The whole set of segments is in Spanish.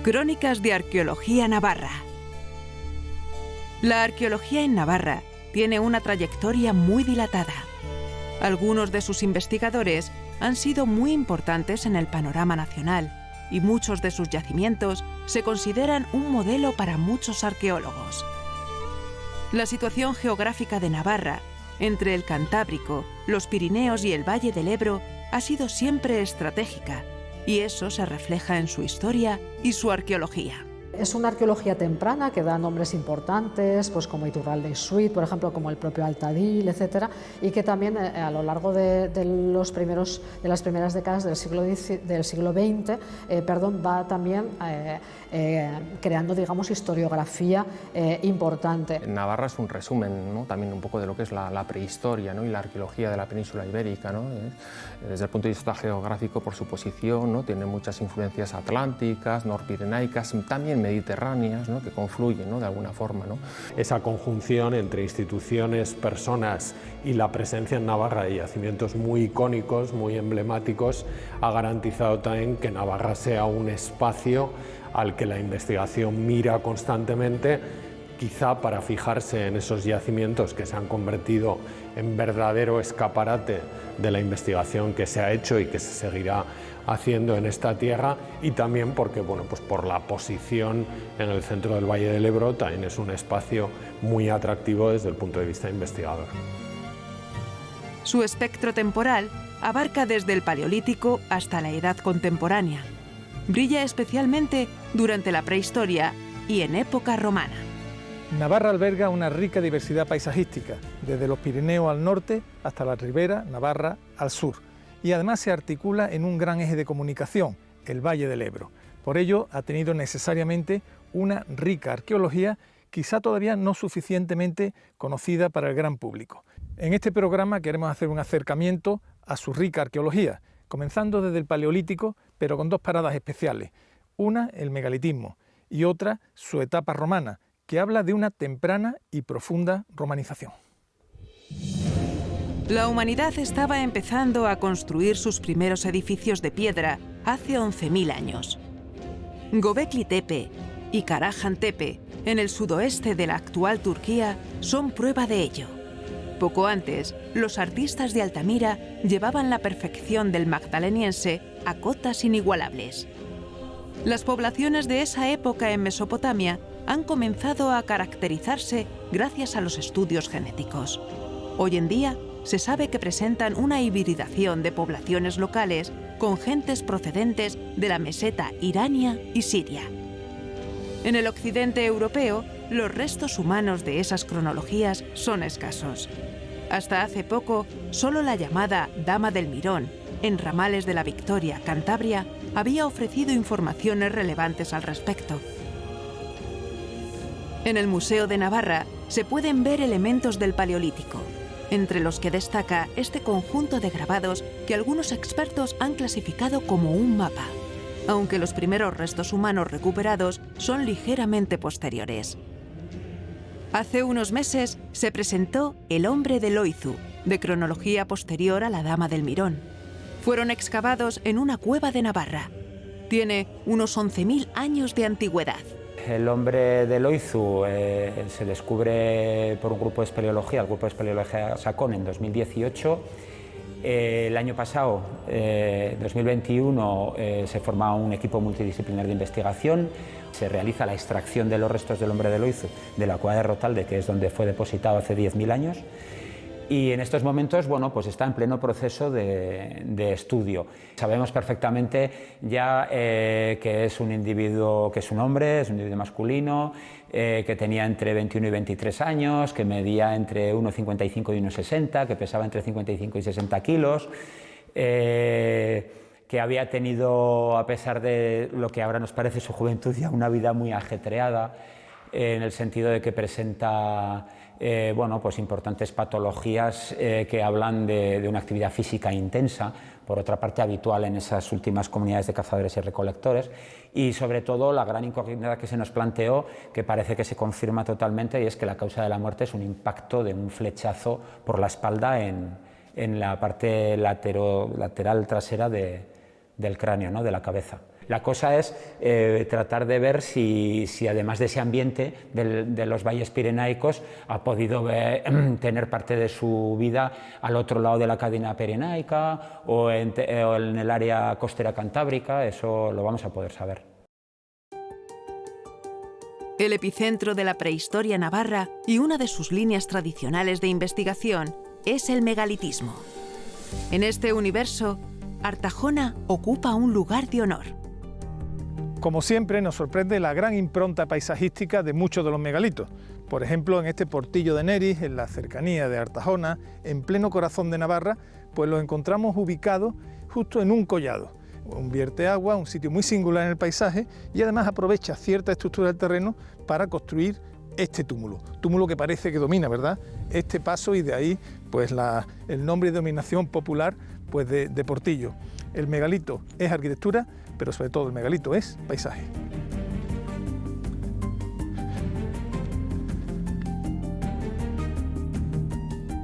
Crónicas de Arqueología Navarra. La arqueología en Navarra tiene una trayectoria muy dilatada. Algunos de sus investigadores han sido muy importantes en el panorama nacional y muchos de sus yacimientos se consideran un modelo para muchos arqueólogos. La situación geográfica de Navarra, entre el Cantábrico, los Pirineos y el Valle del Ebro, ha sido siempre estratégica, y eso se refleja en su historia y su arqueología. Es una arqueología temprana que da nombres importantes, pues como Iturralde y Suit, por ejemplo, como el propio Altadil, etcétera, y que también a lo largo de las primeras décadas del siglo XX, va también creando, digamos, historiografía importante. Navarra es un resumen, ¿no?, también un poco de lo que es la prehistoria, ¿no?, y la arqueología de la península ibérica, ¿no? Desde el punto de vista geográfico, por su posición, ¿no?, tiene muchas influencias atlánticas, norpirenaicas, también mediterráneas, ¿no?, que confluyen, ¿no?, de alguna forma, ¿no? Esa conjunción entre instituciones, personas y la presencia en Navarra de yacimientos muy icónicos, muy emblemáticos, ha garantizado también que Navarra sea un espacio al que la investigación mira constantemente, quizá para fijarse en esos yacimientos que se han convertido en verdadero escaparate de la investigación que se ha hecho y que se seguirá haciendo en esta tierra, y también porque, bueno, pues por la posición en el centro del Valle del Ebro también es un espacio muy atractivo desde el punto de vista investigador. Su espectro temporal abarca desde el Paleolítico hasta la Edad Contemporánea. Brilla especialmente durante la prehistoria y en época romana. Navarra alberga una rica diversidad paisajística, desde los Pirineos al norte hasta la Ribera Navarra al sur, y además se articula en un gran eje de comunicación, el Valle del Ebro. Por ello ha tenido necesariamente una rica arqueología, quizá todavía no suficientemente conocida para el gran público. En este programa queremos hacer un acercamiento a su rica arqueología, comenzando desde el Paleolítico, pero con dos paradas especiales. Una, el megalitismo, y otra, su etapa romana, que habla de una temprana y profunda romanización. La humanidad estaba empezando a construir sus primeros edificios de piedra hace 11.000 años. Göbekli Tepe y Karahan Tepe, en el sudoeste de la actual Turquía, son prueba de ello. Poco antes, los artistas de Altamira llevaban la perfección del magdaleniense a cotas inigualables. Las poblaciones de esa época en Mesopotamia han comenzado a caracterizarse gracias a los estudios genéticos. Hoy en día, se sabe que presentan una hibridación de poblaciones locales con gentes procedentes de la meseta irania y siria. En el occidente europeo, los restos humanos de esas cronologías son escasos. Hasta hace poco, solo la llamada Dama del Mirón, en ramales de la Victoria, Cantabria, había ofrecido informaciones relevantes al respecto. En el Museo de Navarra se pueden ver elementos del Paleolítico, entre los que destaca este conjunto de grabados que algunos expertos han clasificado como un mapa, aunque los primeros restos humanos recuperados son ligeramente posteriores. Hace unos meses se presentó El hombre de Loizu, de cronología posterior a la Dama del Mirón. Fueron excavados en una cueva de Navarra. Tiene unos 11.000 años de antigüedad. El hombre de Loizu se descubre por un grupo de espeleología, el grupo de espeleología Sacón, en 2018. El año pasado, 2021, se forma un equipo multidisciplinar de investigación. Se realiza la extracción de los restos del hombre de Loizu de la cueva de Rotalde, que es donde fue depositado hace 10.000 años. Y en estos momentos, bueno, pues está en pleno proceso de estudio. Sabemos perfectamente ya que es un individuo, que es un hombre, es un individuo masculino, que tenía entre 21 y 23 años, que medía entre 1,55 y 1,60, que pesaba entre 55 y 60 kilos, que había tenido, a pesar de lo que ahora nos parece su juventud, ya una vida muy ajetreada, en el sentido de que presenta bueno, pues importantes patologías que hablan de una actividad física intensa, por otra parte habitual en esas últimas comunidades de cazadores y recolectores, y sobre todo la gran incógnita que se nos planteó, que parece que se confirma totalmente, y es que la causa de la muerte es un impacto de un flechazo por la espalda en la parte lateral trasera del cráneo, ¿no?, de la cabeza. La cosa es tratar de ver si además de ese ambiente de los valles pirenaicos ha podido tener parte de su vida al otro lado de la cadena pirenaica o en el área costera cantábrica. Eso lo vamos a poder saber. El epicentro de la prehistoria navarra y una de sus líneas tradicionales de investigación es el megalitismo. En este universo, Artajona ocupa un lugar de honor. Como siempre, nos sorprende la gran impronta paisajística de muchos de los megalitos. Por ejemplo, en este portillo de Neris, en la cercanía de Artajona, en pleno corazón de Navarra, pues lo encontramos ubicado justo en un collado. Un vierteagua, un sitio muy singular en el paisaje y además aprovecha cierta estructura del terreno para construir este túmulo que parece que domina, ¿verdad?, este paso, y de ahí pues el nombre y denominación popular pues de portillo. El megalito es arquitectura, pero sobre todo el megalito es paisaje.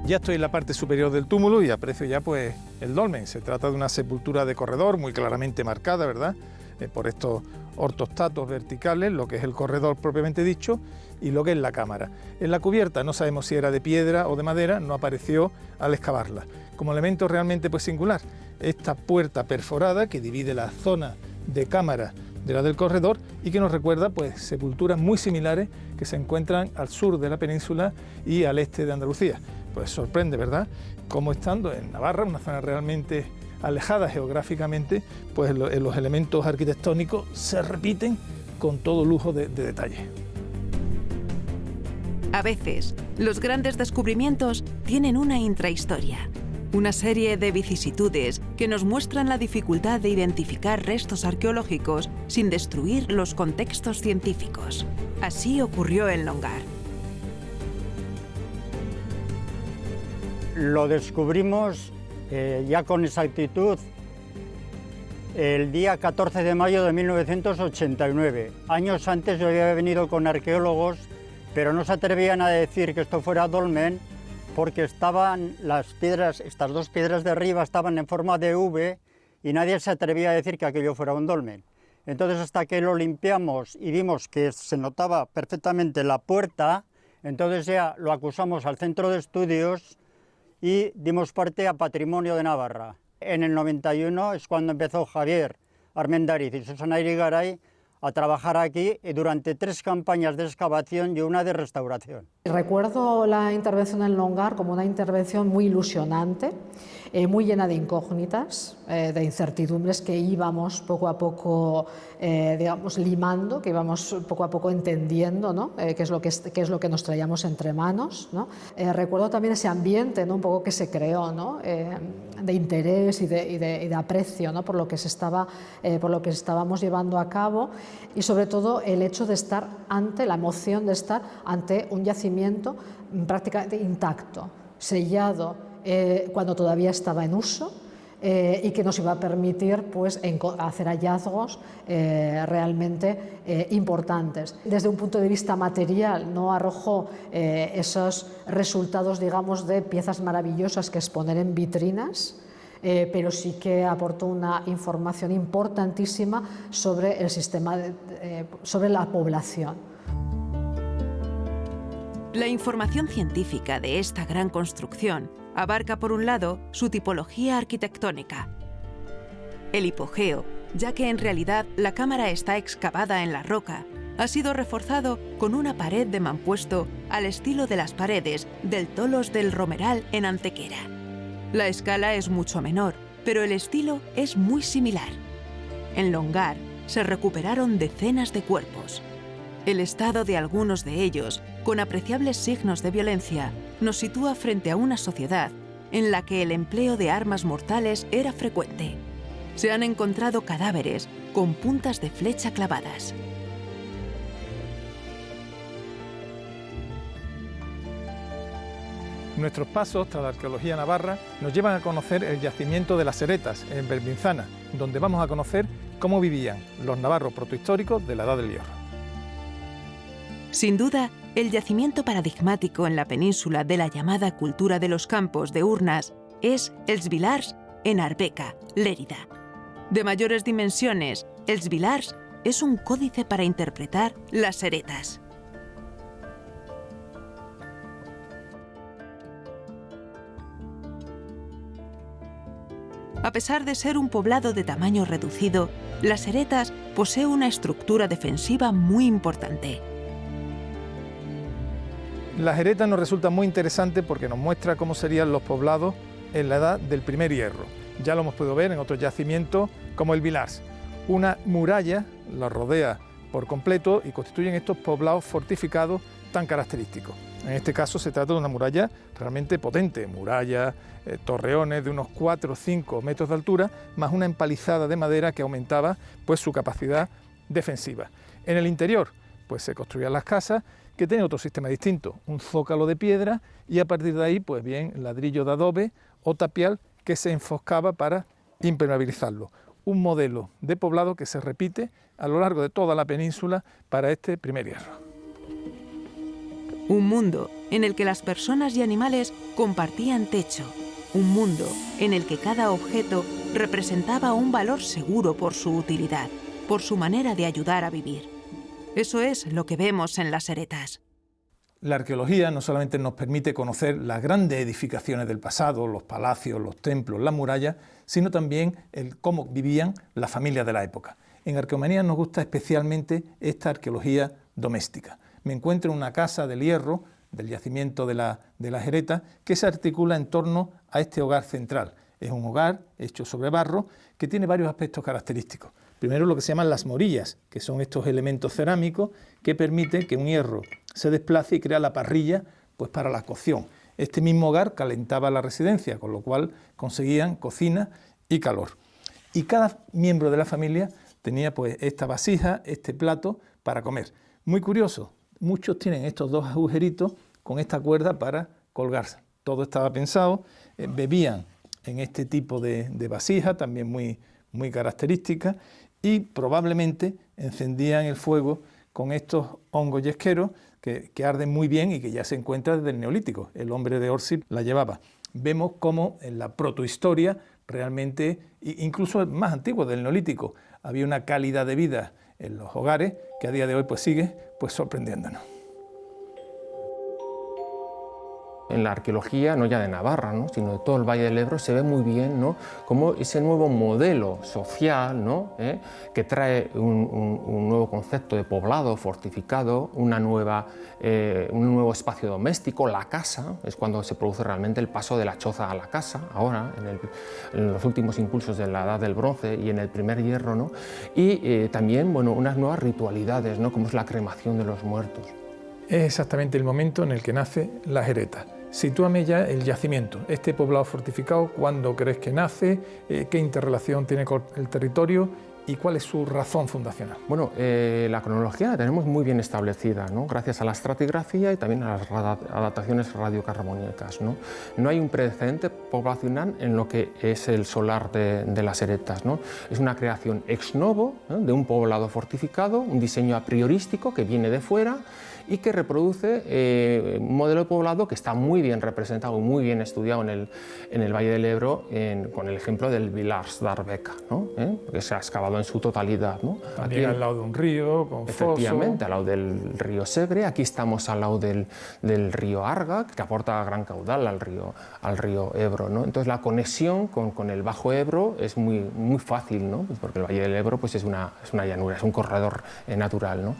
Ya estoy en la parte superior del túmulo y aprecio ya pues el dolmen. Se trata de una sepultura de corredor muy claramente marcada, ¿verdad?, por estos ortostatos verticales, lo que es el corredor propiamente dicho y lo que es la cámara. En la cubierta no sabemos si era de piedra o de madera, no apareció al excavarla. Como elemento realmente pues singular, esta puerta perforada que divide la zona de cámara de la del corredor y que nos recuerda pues sepulturas muy similares que se encuentran al sur de la península y al este de Andalucía. Pues sorprende, ¿verdad?, cómo estando en Navarra, una zona realmente alejada geográficamente, pues los elementos arquitectónicos se repiten con todo lujo de detalle. A veces, los grandes descubrimientos tienen una intrahistoria, una serie de vicisitudes que nos muestran la dificultad de identificar restos arqueológicos sin destruir los contextos científicos. Así ocurrió en Longar. Lo descubrimos ya con exactitud el día 14 de mayo de 1989. Años antes yo había venido con arqueólogos, pero no se atrevían a decir que esto fuera dolmen porque estaban las piedras, estas dos piedras de arriba estaban en forma de V y nadie se atrevía a decir que aquello fuera un dolmen. Entonces, hasta que lo limpiamos y vimos que se notaba perfectamente la puerta, entonces ya lo acusamos al Centro de Estudios y dimos parte a Patrimonio de Navarra. En el 91 es cuando empezó Javier Armendariz y Susana Irigaray a trabajar aquí durante 3 campañas de excavación y una de restauración. Recuerdo la intervención en Longar como una intervención muy ilusionante, muy llena de incógnitas, de incertidumbres que íbamos poco a poco digamos, limando, que íbamos poco a poco entendiendo, ¿no?, qué es lo que nos traíamos entre manos, ¿no? Recuerdo también ese ambiente, ¿no?, un poco que se creó, ¿no?, de interés y de aprecio, ¿no?, por lo que estábamos llevando a cabo, y sobre todo el hecho de estar ante, la emoción de estar ante un yacimiento prácticamente intacto, sellado cuando todavía estaba en uso, y que nos iba a permitir pues, hacer hallazgos realmente importantes. Desde un punto de vista material no arrojó esos resultados, digamos, de piezas maravillosas que exponer en vitrinas, pero sí que aportó una información importantísima sobre el sistema, sobre la población. La información científica de esta gran construcción abarca, por un lado, su tipología arquitectónica. El hipogeo, ya que en realidad la cámara está excavada en la roca, ha sido reforzado con una pared de mampuesto al estilo de las paredes del Tolos del Romeral en Antequera. La escala es mucho menor, pero el estilo es muy similar. En Longar se recuperaron decenas de cuerpos. El estado de algunos de ellos, con apreciables signos de violencia, nos sitúa frente a una sociedad en la que el empleo de armas mortales era frecuente. Se han encontrado cadáveres con puntas de flecha clavadas. Nuestros pasos tras la arqueología navarra nos llevan a conocer el yacimiento de las Seretas, en Belminzana, donde vamos a conocer cómo vivían los navarros protohistóricos de la Edad del Hierro. Sin duda, el yacimiento paradigmático en la península de la llamada cultura de los campos de urnas es Els Vilars en Arbeca, Lérida. De mayores dimensiones, els vilars es un códice para interpretar las heretas. A pesar de ser un poblado de tamaño reducido, Las Heretas posee una estructura defensiva muy importante. Las Heretas nos resulta muy interesante porque nos muestra cómo serían los poblados en la edad del primer hierro. Ya lo hemos podido ver en otros yacimientos como el Vilars. Una muralla la rodea por completo y constituyen estos poblados fortificados tan característicos. En este caso se trata de una muralla realmente potente, murallas, torreones de unos 4 o 5 metros de altura, más una empalizada de madera que aumentaba pues su capacidad defensiva. En el interior pues se construían las casas que tenían otro sistema distinto, un zócalo de piedra y a partir de ahí pues bien ladrillo de adobe o tapial que se enfoscaba para impermeabilizarlo. Un modelo de poblado que se repite a lo largo de toda la península para este primer hierro. Un mundo en el que las personas y animales compartían techo. Un mundo en el que cada objeto representaba un valor seguro por su utilidad, por su manera de ayudar a vivir. Eso es lo que vemos en Las Heretas. La arqueología no solamente nos permite conocer las grandes edificaciones del pasado, los palacios, los templos, las murallas, sino también el cómo vivían las familias de la época. En Arqueomanía nos gusta especialmente esta arqueología doméstica. Me encuentro en una casa del Hierro, del yacimiento de Las Heretas, que se articula en torno a este hogar central. Es un hogar hecho sobre barro que tiene varios aspectos característicos. Primero lo que se llaman las morillas, que son estos elementos cerámicos que permiten que un hierro se desplace y crea la parrilla pues, para la cocción. Este mismo hogar calentaba la residencia, con lo cual conseguían cocina y calor. Y cada miembro de la familia tenía pues, esta vasija, este plato para comer. Muy curioso, muchos tienen estos dos agujeritos con esta cuerda para colgarse. Todo estaba pensado, bebían en este tipo de vasija, también muy característica, y probablemente encendían el fuego con estos hongos yesqueros que arden muy bien y que ya se encuentran desde el Neolítico. El hombre de Orsi la llevaba. Vemos cómo en la protohistoria realmente, incluso más antiguo del Neolítico, había una calidad de vida en los hogares que a día de hoy pues sigue pues sorprendiéndonos. En la arqueología, no ya de Navarra, ¿no? sino de todo el Valle del Ebro, se ve muy bien, ¿no? cómo ese nuevo modelo social, ¿no? que trae un nuevo concepto de poblado fortificado, un nuevo espacio doméstico, la casa, es cuando se produce realmente el paso de la choza a la casa, ahora, en los últimos impulsos de la Edad del Bronce y en el primer hierro, ¿no? Y también bueno, unas nuevas ritualidades, ¿no? como es la cremación de los muertos. Es exactamente el momento en el que nace Las Heretas. Sitúame ya el yacimiento, este poblado fortificado, ¿cuándo crees que nace? ¿Qué interrelación tiene con el territorio? ¿Y cuál es su razón fundacional? Bueno, la cronología la tenemos muy bien establecida, ¿no? gracias a la estratigrafía y también a las adaptaciones radiocarbónicas. No hay un precedente poblacional en lo que es el solar de Las Heretas, ¿no? Es una creación ex novo, ¿no? de un poblado fortificado, un diseño a priorístico que viene de fuera y que reproduce un modelo de poblado que está muy bien representado, muy bien estudiado en el Valle del Ebro, con el ejemplo del Vilars d'Arbeca, ¿no? que se ha excavado en su totalidad, ¿no? También al lado de un río, con foso. Efectivamente, al lado del río Segre. Aquí estamos al lado del río Arga, que aporta gran caudal al río Ebro, ¿no? Entonces la conexión con el Bajo Ebro es muy fácil, ¿no? porque el Valle del Ebro pues, es una llanura, es un corredor natural, ¿no?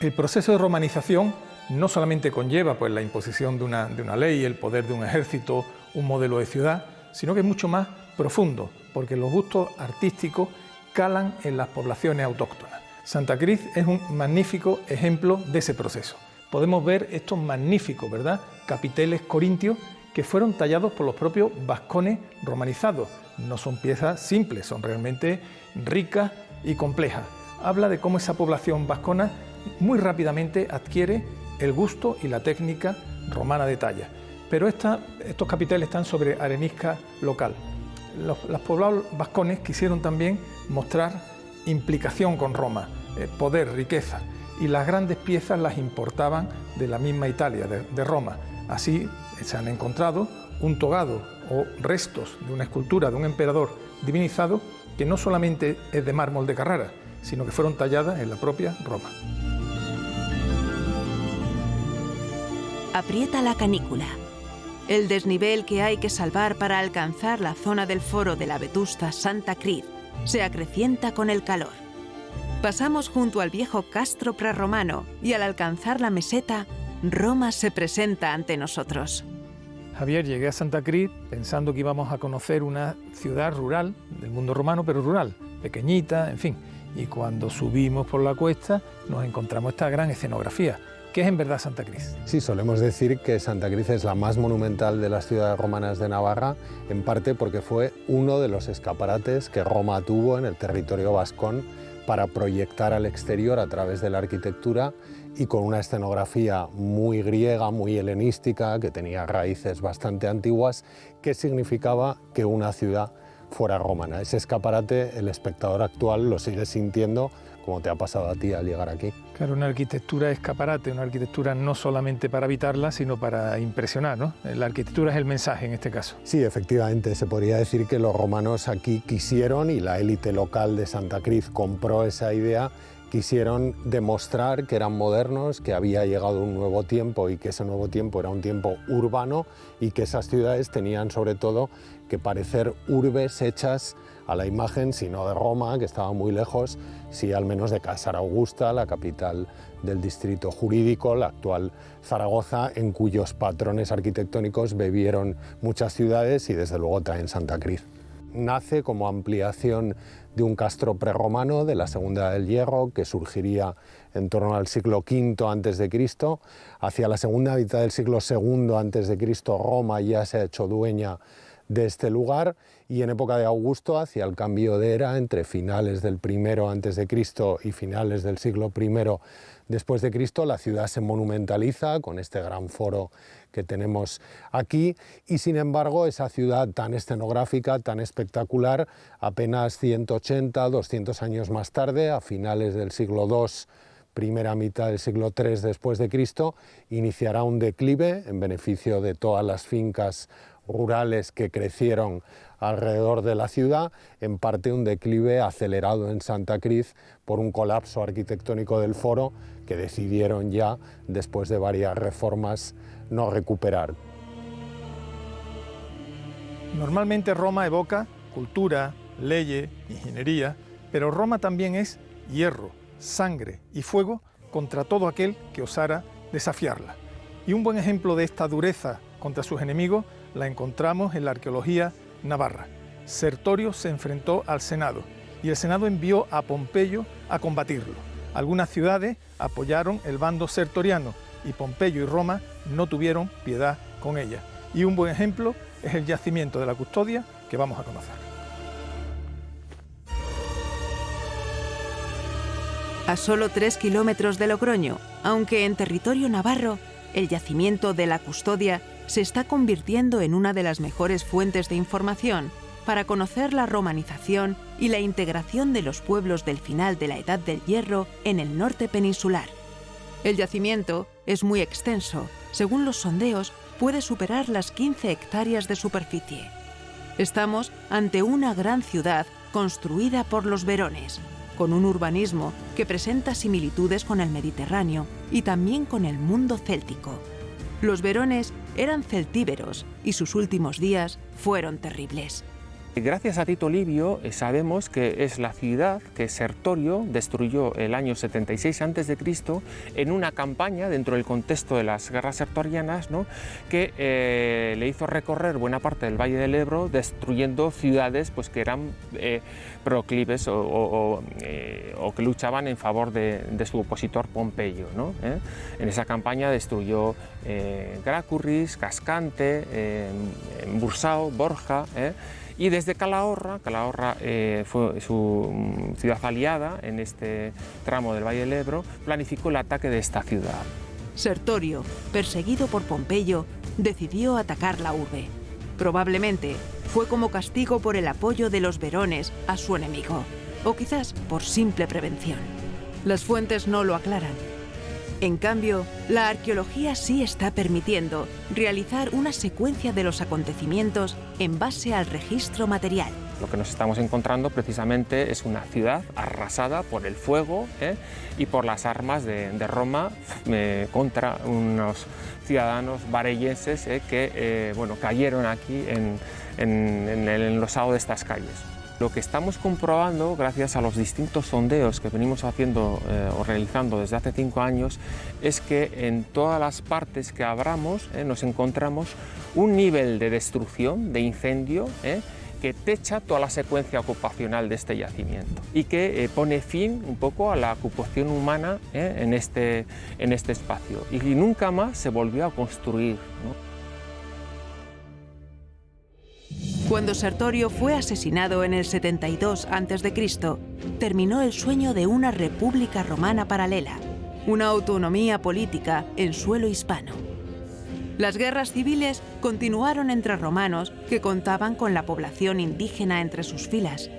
El proceso de romanización no solamente conlleva pues, la imposición de una ley, el poder de un ejército, un modelo de ciudad, sino que es mucho más profundo, porque los gustos artísticos calan en las poblaciones autóctonas. Santa Cruz es un magnífico ejemplo de ese proceso. Podemos ver estos magníficos, ¿verdad?, capiteles corintios que fueron tallados por los propios vascones romanizados. No son piezas simples, son realmente ricas y complejas. Habla de cómo esa población vascona muy rápidamente adquiere el gusto y la técnica romana de talla. Pero estos capiteles están sobre arenisca local. Los poblados vascones quisieron también mostrar implicación con Roma, poder, riqueza, y las grandes piezas las importaban de la misma Italia, de Roma. Así se han encontrado un togado o restos de una escultura de un emperador divinizado que no solamente es de mármol de Carrara, sino que fueron talladas en la propia Roma. Aprieta la canícula. El desnivel que hay que salvar para alcanzar la zona del foro de la vetusta Santa Cruz se acrecienta con el calor. Pasamos junto al viejo castro prerromano y al alcanzar la meseta, Roma se presenta ante nosotros. Javier, llegué a Santa Cruz pensando que íbamos a conocer una ciudad rural, del mundo romano, pero rural, pequeñita, en fin. Y cuando subimos por la cuesta nos encontramos esta gran escenografía. ¿Qué es en verdad Santa Cruz? Sí, solemos decir que Santa Cruz es la más monumental de las ciudades romanas de Navarra, en parte porque fue uno de los escaparates que Roma tuvo en el territorio vascón para proyectar al exterior a través de la arquitectura y con una escenografía muy griega, muy helenística, que tenía raíces bastante antiguas, que significaba que una ciudad fuera romana. Ese escaparate el espectador actual lo sigue sintiendo, como te ha pasado a ti al llegar aquí. Claro, una arquitectura escaparate, una arquitectura no solamente para habitarla, sino para impresionar, ¿no? La arquitectura es el mensaje en este caso. Sí, efectivamente, se podría decir que los romanos aquí quisieron, y la élite local de Santa Cruz compró esa idea, quisieron demostrar que eran modernos, que había llegado un nuevo tiempo y que ese nuevo tiempo era un tiempo urbano y que esas ciudades tenían sobre todo que parecer urbes hechas a la imagen, si no de Roma, que estaba muy lejos, sí al menos de Cásar Augusta, la capital del distrito jurídico, la actual Zaragoza, en cuyos patrones arquitectónicos bebieron muchas ciudades y desde luego también Santa Cruz. Nace como ampliación de un castro prerromano de la Segunda del Hierro que surgiría en torno al siglo V a.C. Hacia la segunda mitad del siglo II a.C. Roma ya se ha hecho dueña de este lugar y en época de Augusto, hacia el cambio de era, entre finales del I a.C. y finales del siglo I después de Cristo, la ciudad se monumentaliza con este gran foro que tenemos aquí y sin embargo esa ciudad tan escenográfica, tan espectacular, apenas 180, 200 años más tarde, a finales del siglo II, primera mitad del siglo III después de Cristo, iniciará un declive en beneficio de todas las fincas rurales que crecieron alrededor de la ciudad, en parte un declive acelerado en Santa Cruz por un colapso arquitectónico del foro que decidieron ya, después de varias reformas, no recuperar. Normalmente Roma evoca cultura, leyes, ingeniería, pero Roma también es hierro, sangre y fuego contra todo aquel que osara desafiarla. Y un buen ejemplo de esta dureza contra sus enemigos la encontramos en la arqueología navarra. Sertorio se enfrentó al Senado y el Senado envió a Pompeyo a combatirlo. Algunas ciudades apoyaron el bando sertoriano y Pompeyo y Roma no tuvieron piedad con ella. Y un buen ejemplo es el yacimiento de la Custodia que vamos a conocer. A solo 3 kilómetros de Logroño, aunque en territorio navarro, el yacimiento de la Custodia se está convirtiendo en una de las mejores fuentes de información para conocer la romanización y la integración de los pueblos del final de la Edad del Hierro en el norte peninsular. El yacimiento es muy extenso. Según los sondeos, puede superar las 15 hectáreas de superficie. Estamos ante una gran ciudad construida por los verones, con un urbanismo que presenta similitudes con el Mediterráneo y también con el mundo céltico. Los verones eran celtíberos y sus últimos días fueron terribles. Gracias a Tito Livio sabemos que es la ciudad que Sertorio destruyó el año 76 a.C. en una campaña dentro del contexto de las guerras sertorianas, ¿no?, que le hizo recorrer buena parte del Valle del Ebro destruyendo ciudades pues, que eran proclives o que luchaban en favor de su opositor Pompeyo, ¿no? En esa campaña destruyó Gracurris, Cascante, Bursao, Borja, y desde Calahorra fue su ciudad aliada en este tramo del Valle del Ebro, planificó el ataque de esta ciudad. Sertorio, perseguido por Pompeyo, decidió atacar la urbe. Probablemente fue como castigo por el apoyo de los verones a su enemigo, o quizás por simple prevención. Las fuentes no lo aclaran, En cambio, la arqueología sí está permitiendo realizar una secuencia de los acontecimientos en base al registro material. Lo que nos estamos encontrando precisamente es una ciudad arrasada por el fuego y por las armas de Roma contra unos ciudadanos varellenses que cayeron aquí en el enlosado de estas calles. Lo que estamos comprobando, gracias a los distintos sondeos que venimos haciendo o realizando desde hace 5 años, es que en todas las partes que abramos nos encontramos un nivel de destrucción, de incendio, que techa toda la secuencia ocupacional de este yacimiento y que pone fin un poco a la ocupación humana en este espacio. Y nunca más se volvió a construir, ¿no? Cuando Sertorio fue asesinado en el 72 a.C., terminó el sueño de una república romana paralela, una autonomía política en suelo hispano. Las guerras civiles continuaron entre romanos que contaban con la población indígena entre sus filas.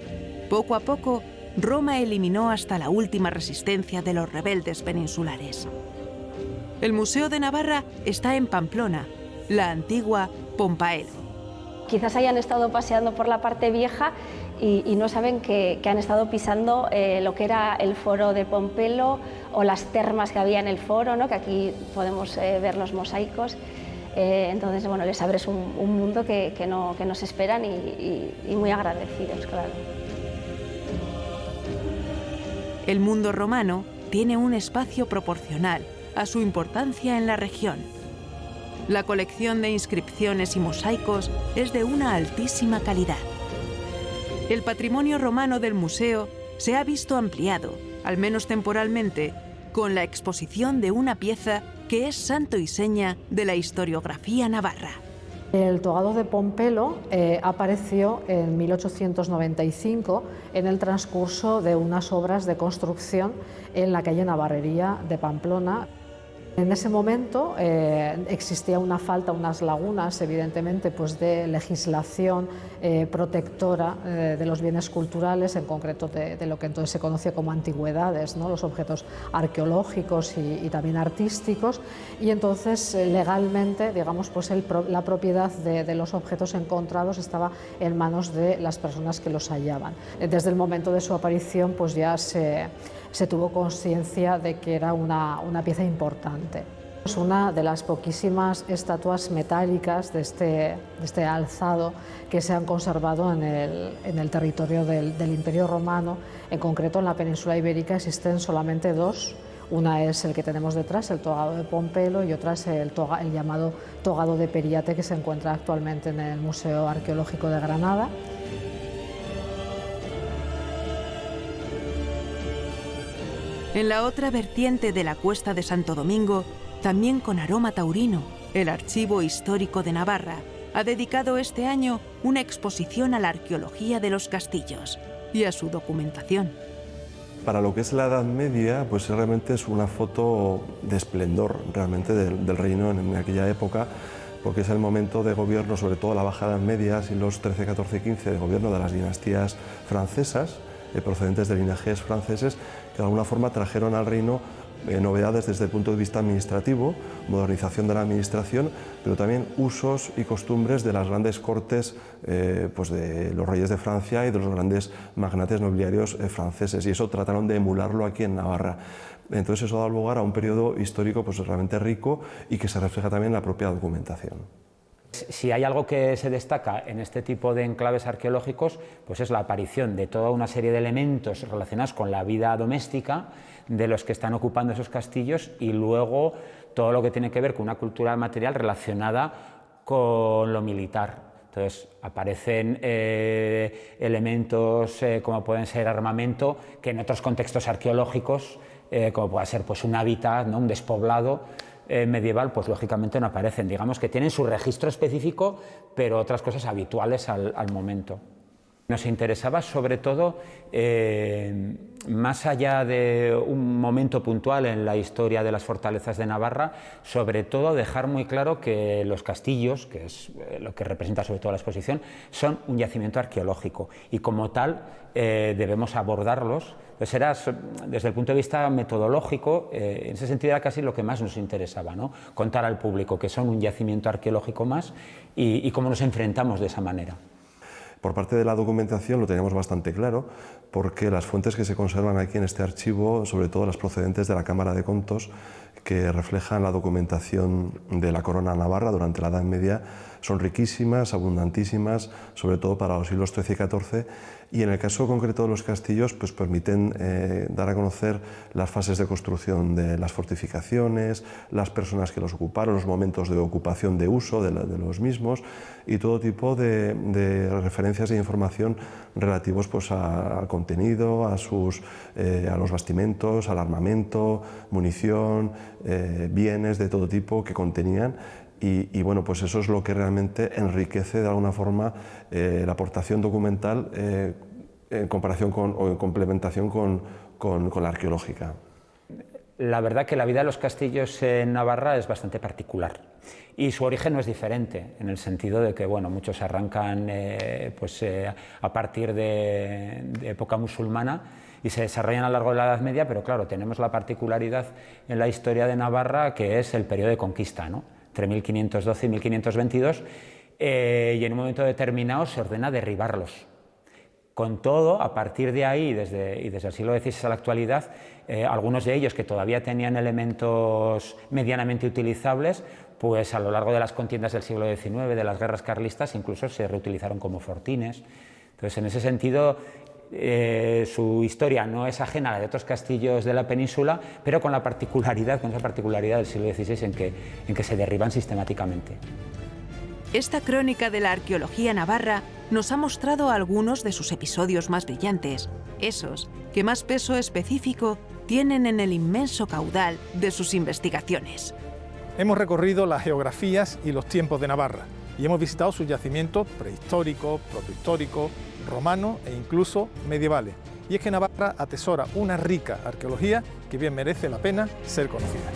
Poco a poco, Roma eliminó hasta la última resistencia de los rebeldes peninsulares. El Museo de Navarra está en Pamplona, la antigua Pompaelo. Quizás hayan estado paseando por la parte vieja y no saben que han estado pisando lo que era el foro de Pompelo o las termas que había en el foro, ¿no? Que aquí podemos ver los mosaicos. Entonces, bueno, les abres un mundo que nos esperan y muy agradecidos, claro. El mundo romano tiene un espacio proporcional a su importancia en la región. La colección de inscripciones y mosaicos es de una altísima calidad. El patrimonio romano del museo se ha visto ampliado, al menos temporalmente, con la exposición de una pieza que es santo y seña de la historiografía navarra. El togado de Pompelo apareció en 1895 en el transcurso de unas obras de construcción en la calle Navarrería de Pamplona. En ese momento existía una falta, unas lagunas, evidentemente, pues de legislación protectora de los bienes culturales, en concreto de lo que entonces se conocía como antigüedades, ¿no? Los objetos arqueológicos y también artísticos, y entonces legalmente, digamos, pues la propiedad de los objetos encontrados estaba en manos de las personas que los hallaban. Desde el momento de su aparición, pues ya se tuvo conciencia de que era una pieza importante. Es una de las poquísimas estatuas metálicas de este alzado que se han conservado en el territorio del Imperio Romano. En concreto, en la península ibérica existen solamente 2. Una es el que tenemos detrás, el togado de Pompelo, y otra es el llamado togado de Periate, que se encuentra actualmente en el Museo Arqueológico de Granada. En la otra vertiente de la Cuesta de Santo Domingo, también con aroma taurino, el Archivo Histórico de Navarra ha dedicado este año una exposición a la arqueología de los castillos y a su documentación. Para lo que es la Edad Media, pues realmente es una foto de esplendor realmente del reino en aquella época, porque es el momento de gobierno, sobre todo la Baja Edad Media, siglos XIII, XIV y XV, de gobierno de las dinastías francesas, procedentes de linajes franceses, que de alguna forma trajeron al reino novedades desde el punto de vista administrativo, modernización de la administración, pero también usos y costumbres de las grandes cortes pues de los reyes de Francia y de los grandes magnates nobiliarios franceses, y eso trataron de emularlo aquí en Navarra. Entonces eso da lugar a un periodo histórico pues realmente rico y que se refleja también en la propia documentación. Si hay algo que se destaca en este tipo de enclaves arqueológicos, pues es la aparición de toda una serie de elementos relacionados con la vida doméstica de los que están ocupando esos castillos, y luego todo lo que tiene que ver con una cultura material relacionada con lo militar. Entonces aparecen elementos como pueden ser armamento, que en otros contextos arqueológicos, como pueda ser pues un hábitat, ¿no? Un despoblado medieval, pues lógicamente no aparecen. Digamos que tienen su registro específico, pero otras cosas habituales al momento. Nos interesaba sobre todo más allá de un momento puntual en la historia de las fortalezas de Navarra, sobre todo dejar muy claro que los castillos, que es lo que representa sobre todo la exposición, son un yacimiento arqueológico y como tal debemos abordarlos. Entonces era, desde el punto de vista metodológico, en ese sentido era casi lo que más nos interesaba, ¿no? Contar al público que son un yacimiento arqueológico más y cómo nos enfrentamos de esa manera. Por parte de la documentación lo teníamos bastante claro, porque las fuentes que se conservan aquí en este archivo, sobre todo las procedentes de la Cámara de Contos, que reflejan la documentación de la corona navarra durante la Edad Media, son riquísimas, abundantísimas, sobre todo para los siglos XIII y XIV, y en el caso concreto de los castillos pues permiten dar a conocer las fases de construcción de las fortificaciones, las personas que los ocuparon, los momentos de ocupación de uso de los mismos y todo tipo de referencias e información relativos pues, al contenido, a los bastimentos, al armamento, munición, bienes de todo tipo que contenían. Y bueno, pues eso es lo que realmente enriquece de alguna forma la aportación documental en comparación o en complementación con la arqueológica. La verdad que la vida de los castillos en Navarra es bastante particular y su origen no es diferente, en el sentido de que bueno, muchos arrancan a partir de época musulmana y se desarrollan a lo largo de la Edad Media, pero claro, tenemos la particularidad en la historia de Navarra que es el periodo de conquista, ¿no? Entre 1512 y 1522, y en un momento determinado se ordena derribarlos. Con todo, a partir de ahí, y desde el siglo XVI a la actualidad, algunos de ellos que todavía tenían elementos medianamente utilizables, pues a lo largo de las contiendas del siglo XIX, de las guerras carlistas, incluso se reutilizaron como fortines. Entonces, en ese sentido, su historia no es ajena a la de otros castillos de la península, pero con esa particularidad del siglo XVI en que se derriban sistemáticamente. Esta crónica de la arqueología navarra nos ha mostrado algunos de sus episodios más brillantes, esos que más peso específico tienen en el inmenso caudal de sus investigaciones. Hemos recorrido las geografías y los tiempos de Navarra y hemos visitado sus yacimientos prehistóricos, protohistóricos, romanos e incluso medievales. Y es que Navarra atesora una rica arqueología que bien merece la pena ser conocida.